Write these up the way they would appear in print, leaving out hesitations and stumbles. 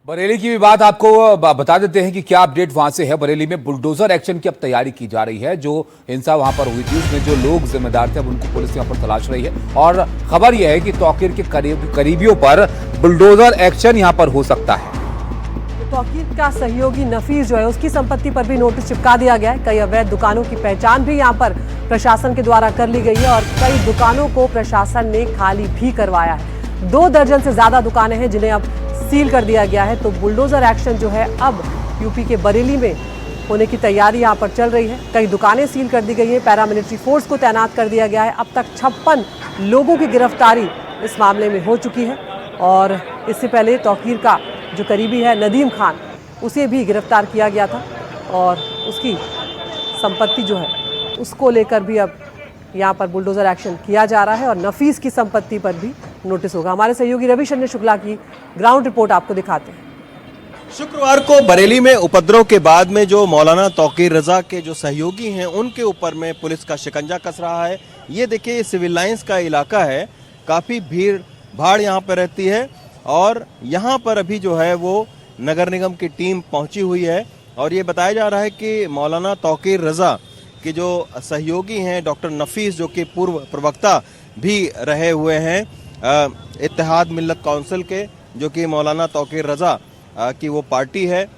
बरेली की भी बात आपको बता देते हैं कि क्या अपडेट वहां से है। बरेली में बुलडोजर एक्शन की अब तैयारी की जा रही है। जो हिंसा वहां पर हुई थी उसमें जो लोग जिम्मेदार थे अब उनको पुलिस यहां पर तलाश रही है और खबर यह है कि तौकीर के करीबियों पर बुलडोजर एक्शन यहां पर हो सकता है। तौकीर का सहयोगी नफीस जो है उसकी संपत्ति पर भी नोटिस चिपका दिया गया है। कई अवैध दुकानों की पहचान भी यहां पर प्रशासन के द्वारा कर ली गई है और कई दुकानों को प्रशासन ने खाली भी करवाया है। 2 दर्जन से ज्यादा दुकानें हैं जिन्हें अब सील कर दिया गया है। तो बुलडोजर एक्शन जो है अब यूपी के बरेली में होने की तैयारी यहां पर चल रही है। कई दुकानें सील कर दी गई है, पैरामिलिट्री फोर्स को तैनात कर दिया गया है। अब तक 56 लोगों की गिरफ्तारी इस मामले में हो चुकी है और इससे पहले तौकीर का जो करीबी है नदीम खान, उसे भी गिरफ्तार किया गया था और उसकी संपत्ति जो है उसको लेकर भी अब यहाँ पर बुलडोजर एक्शन किया जा रहा है और नफीस की संपत्ति पर भी नोटिस होगा। हमारे सहयोगी रविशंकर शुक्ला की ग्राउंड रिपोर्ट आपको दिखाते हैं। शुक्रवार को बरेली में उपद्रव के बाद में जो मौलाना तौकीर रजा के जो सहयोगी हैं उनके ऊपर में पुलिस का शिकंजा कस रहा है। ये देखिए सिविल लाइंस का इलाका है, काफ़ी भीड़ भाड़ यहाँ पर रहती है और यहाँ पर अभी जो है वो नगर निगम की टीम पहुँची हुई है और ये बताया जा रहा है कि मौलाना तौकीर रजा के जो सहयोगी हैं डॉक्टर नफीस जो कि पूर्व प्रवक्ता भी रहे हुए हैं इत्तेहाद मिल्लत काउंसिल के, जो कि मौलाना तौकीर रजा की वो पार्टी है,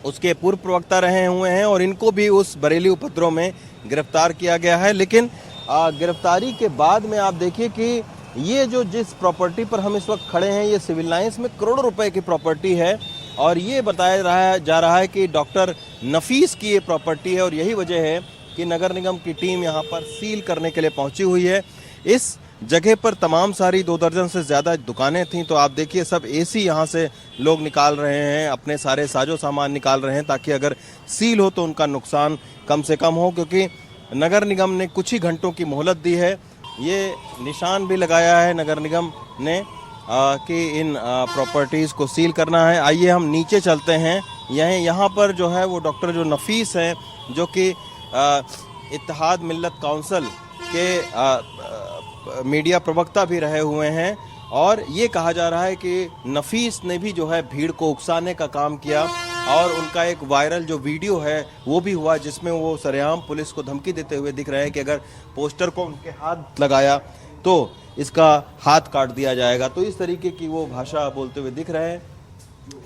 उसके पूर्व प्रवक्ता रहे हुए हैं और इनको भी उस बरेली उपद्रव में गिरफ्तार किया गया है। लेकिन गिरफ्तारी के बाद में आप देखिए कि ये जो जिस प्रॉपर्टी पर हम इस वक्त खड़े हैं ये सिविल लाइंस में करोड़ों रुपए की प्रॉपर्टी है और ये बताया जा रहा है कि डॉक्टर नफीस की ये प्रॉपर्टी है और यही वजह है कि नगर निगम की टीम यहाँ पर सील करने के लिए पहुंची हुई है। इस जगह पर तमाम सारी 2 दर्जन से ज़्यादा दुकानें थीं, तो आप देखिए सब एसी यहाँ से लोग निकाल रहे हैं, अपने सारे साजो सामान निकाल रहे हैं ताकि अगर सील हो तो उनका नुकसान कम से कम हो, क्योंकि नगर निगम ने कुछ ही घंटों की मोहलत दी है। ये निशान भी लगाया है नगर निगम ने कि इन प्रॉपर्टीज़ को सील करना है। आइए हम नीचे चलते हैं। यहाँ पर जो है वो डॉक्टर जो नफीस हैं जो कि इत्तेहाद मिल्लत काउंसिल के मीडिया प्रवक्ता भी रहे हुए हैं और ये कहा जा रहा है कि नफीस ने भी जो है भीड़ को उकसाने का काम किया और उनका एक वायरल जो वीडियो है वो भी हुआ जिसमें वो सरेआम पुलिस को धमकी देते हुए दिख रहे हैं कि अगर पोस्टर को उनके हाथ लगाया तो इसका हाथ काट दिया जाएगा। तो इस तरीके की वो भाषा बोलते हुए दिख रहे हैं।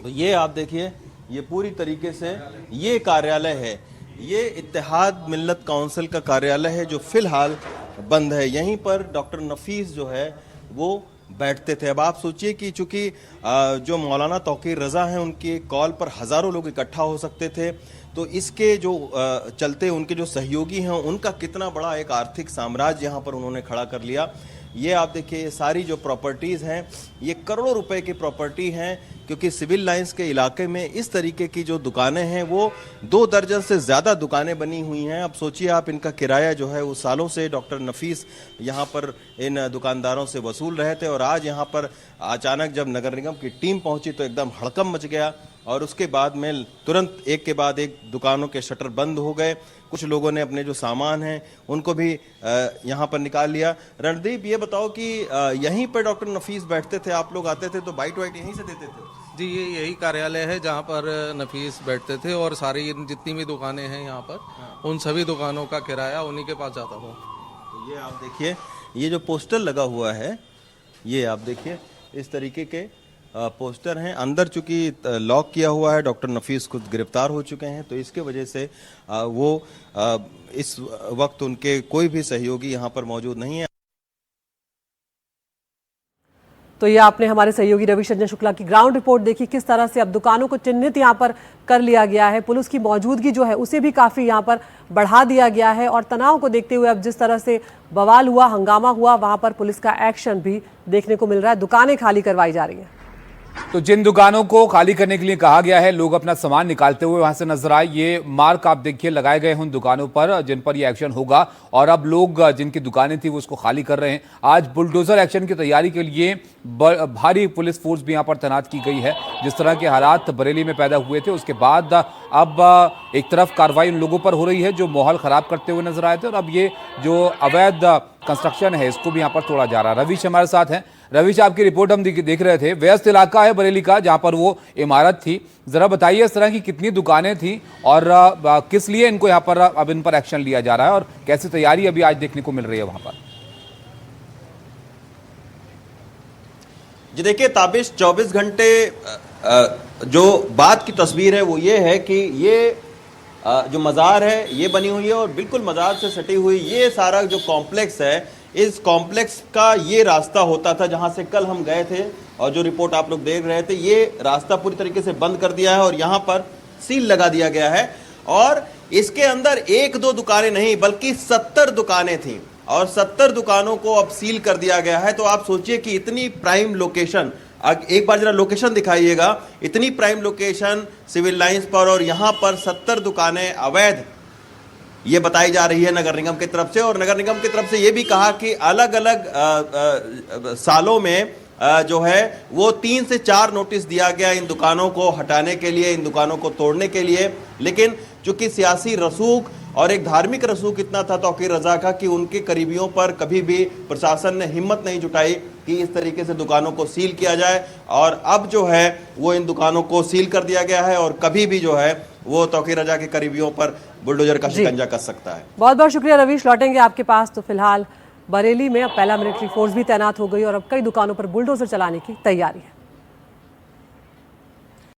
तो ये आप देखिए ये पूरी तरीके से ये कार्यालय है, ये इत्तेहाद मिल्लत काउंसिल का कार्यालय है जो फिलहाल बंद है। यहीं पर डॉक्टर नफीस जो है वो बैठते थे। अब आप सोचिए कि चूंकि जो मौलाना तौकीर रजा हैं उनके कॉल पर हज़ारों लोग इकट्ठा हो सकते थे, तो इसके जो चलते उनके जो सहयोगी हैं उनका कितना बड़ा एक आर्थिक साम्राज्य यहाँ पर उन्होंने खड़ा कर लिया। ये आप देखिए ये सारी जो प्रॉपर्टीज़ हैं ये करोड़ों रुपए की प्रॉपर्टी हैं, क्योंकि सिविल लाइंस के इलाके में इस तरीके की जो दुकानें हैं वो 2 दर्जन से ज़्यादा दुकानें बनी हुई हैं। अब सोचिए आप इनका किराया जो है वो सालों से डॉक्टर नफीस यहाँ पर इन दुकानदारों से वसूल रहे थे और आज यहाँ पर अचानक जब नगर निगम की टीम पहुँची तो एकदम हड़कंप मच गया और उसके बाद में तुरंत एक के बाद एक दुकानों के शटर बंद हो गए। कुछ लोगों ने अपने जो सामान हैं उनको भी यहाँ पर निकाल लिया। रणदीप, ये बताओ कि यहीं पर डॉक्टर नफीस बैठते थे, आप लोग आते थे तो बाइट वाइट यहीं से देते थे? जी, ये यही कार्यालय है जहाँ पर नफीस बैठते थे और सारी जितनी भी दुकानें हैं यहाँ पर उन सभी दुकानों का किराया उन्हीं के पास जाता था। तो ये आप देखिए ये जो पोस्टर लगा हुआ है ये आप देखिए इस तरीके के पोस्टर हैं। अंदर चूंकि लॉक किया हुआ है, डॉक्टर नफीस खुद गिरफ्तार हो चुके हैं तो इसके वजह से वो इस वक्त उनके कोई भी सहयोगी यहाँ पर मौजूद नहीं है। तो ये आपने हमारे सहयोगी रविशंकर शुक्ला की ग्राउंड रिपोर्ट देखी, किस तरह से अब दुकानों को चिन्हित यहाँ पर कर लिया गया है। पुलिस की मौजूदगी जो है उसे भी काफ़ी यहाँ पर बढ़ा दिया गया है और तनाव को देखते हुए अब जिस तरह से बवाल हुआ, हंगामा हुआ, वहाँ पर पुलिस का एक्शन भी देखने को मिल रहा है। दुकानें खाली करवाई जा रही हैं। तो जिन दुकानों को खाली करने के लिए कहा गया है लोग अपना सामान निकालते हुए वहां से नजर आए। ये मार्क आप देखिए लगाए गए हैं उन दुकानों पर जिन पर ये एक्शन होगा और अब लोग जिनकी दुकानें थी वो उसको खाली कर रहे हैं। आज बुलडोजर एक्शन की तैयारी के लिए भारी पुलिस फोर्स भी यहां पर तैनात की गई है। जिस तरह के हालात बरेली में पैदा हुए थे उसके बाद अब एक तरफ कार्रवाई उन लोगों पर हो रही है जो माहौल खराब करते हुए नजर आए थे और अब ये जो अवैध कंस्ट्रक्शन है इसको भी यहाँ पर तोड़ा जा रहा है। रवीश हमारे साथ हैं। रविश, आपकी रिपोर्ट हम देख रहे थे। व्यस्त इलाका है बरेली का जहां पर वो इमारत थी। जरा बताइए इस तरह की कितनी दुकानें थी और किस लिए इनको यहाँ पर अब इन पर एक्शन लिया जा रहा है और कैसी तैयारी अभी आज देखने को मिल रही है वहां पर? जी देखिए ताबिश, 24 घंटे जो बात की तस्वीर है वो ये है कि ये जो मज़ार है ये बनी हुई है और बिल्कुल मज़ार से सटी हुई ये सारा जो कॉम्प्लेक्स है, इस कॉम्प्लेक्स का ये रास्ता होता था जहां से कल हम गए थे और जो रिपोर्ट आप लोग देख रहे थे। ये रास्ता पूरी तरीके से बंद कर दिया है और यहाँ पर सील लगा दिया गया है और इसके अंदर एक दो दुकानें नहीं बल्कि 70 दुकानें थीं और 70 दुकानों को अब सील कर दिया गया है। तो आप सोचिए कि इतनी प्राइम लोकेशन, एक बार जरा लोकेशन दिखाइएगा, इतनी प्राइम लोकेशन सिविल लाइंस पर और यहाँ पर 70 दुकानें अवैध ये बताई जा रही है नगर निगम की तरफ से। और नगर निगम की तरफ से ये भी कहा कि अलग अलग सालों में जो है वो 3 से 4 नोटिस दिया गया इन दुकानों को हटाने के लिए, इन दुकानों को तोड़ने के लिए। लेकिन चूंकि सियासी रसूख और एक धार्मिक रसूख इतना था तौकीर रजा का कि उनके करीबियों पर कभी भी प्रशासन ने हिम्मत नहीं जुटाई कि इस तरीके से दुकानों को सील किया जाए। और अब जो है वो इन दुकानों को सील कर दिया गया है और कभी भी जो है वो तौकीर रजा के करीबियों पर बुलडोजर का शिकंजा कस सकता है। बहुत बहुत शुक्रिया रवीश, लौटेंगे आपके पास। तो फिलहाल बरेली में अब पहला मिलिट्री फोर्स भी तैनात हो गई और अब कई दुकानों पर बुलडोजर चलाने की तैयारी है।